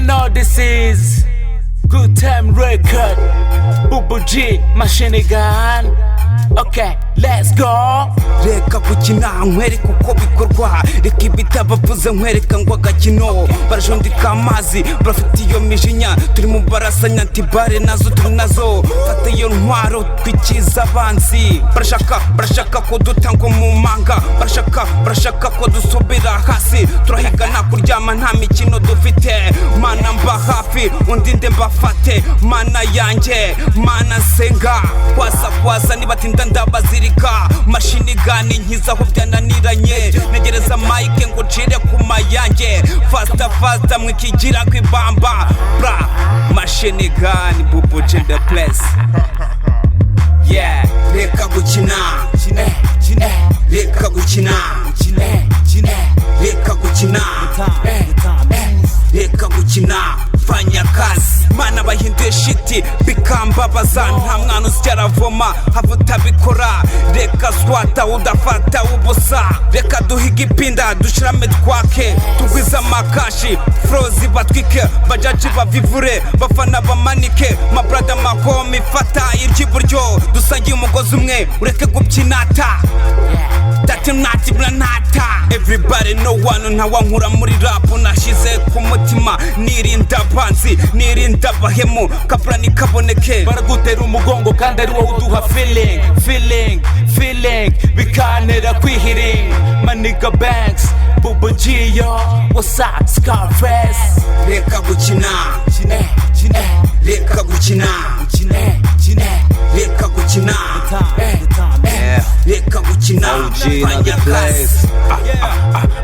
know this is Good Time Record. Bubu G, Machine Gun. Okay, let's go. Reka gukina nkwereka uko bikorwa, reka ibitabavuze nkwereka ngo agakino. Barajondika amazi bafite iyo mijinya, turi mu barasanya antibare nazo turi nazo. Fata iyo ntwaro twikiza abanzi, barashaka ko dutangwa mu manga, barashaka ko dusubira hasi. Turahiga nta kuryama nta mikino dufite, mana mba hafi undinde mbafate, mana yanjye mana nsenga. Kwasa nibatinda ndabazirika, mashini gani nkizaho byananiranye. Negereza mike ngo cire ku mayanjye, fasta mwikigira kwibamba. Bra mashini gani Bubu G the place. Yeah, reka gukina, reka gukina, reka gukina, reka gukina, fanya kazi. Mana bahinduye shiti bikambabaza, nta mwana usyaravoma havutabikora. Reka swata udafata ubusa, reka duhiga ipinda dushirame twake, tugwiza makashi frozi batwike, bajaji bavivure bafana bamanike. Ma brother makomi fata iryiburyo, dusangiye umugozi umwe ureke gubyinata. Nati blanata. Everybody no one ntawankura muri rap, nashize ku mutima nirinda banzi nirinda bahemu kapra nikaboneke. Baragutera umugongo kandi ari wowe uduha feeling bikanera kwihiring. Maniga Banks Bubu G yo, what's up Scarface. Reka gukina, reka gukina, reka gukina, reka gukina, fanya kazi.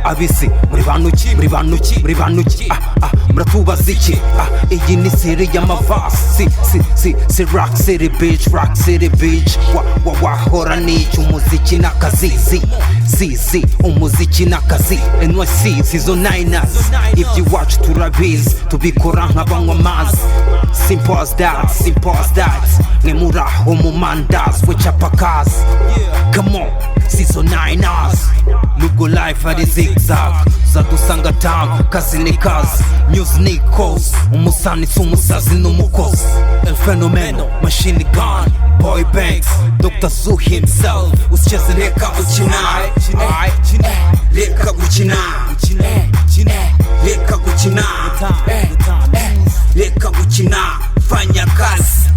Abisi muri banuki muratubaza iki? Iyi ni seri y'amavasi, si rock city bitch, wahora n'icyo umuziki n'akazi, umuziki n'akazi. NYC sizo 9ers, iby'iwacu turabizi tubikora nk'abanywa amazi. Simple as that, mwe muraho mu mandazi wecapa kazi. Come on, sizo 9ers, nubwo life ari zigzag, zadusanga town kazi ni kazi. News ni cause, umusani s'umusazi n'umukozi. El Fenomeno, Machine Gun, Boy Banks, Dr. Zoo himself. Usicheze reka gukina, reka gukina, reka gukina, reka gukina, fanya kazi.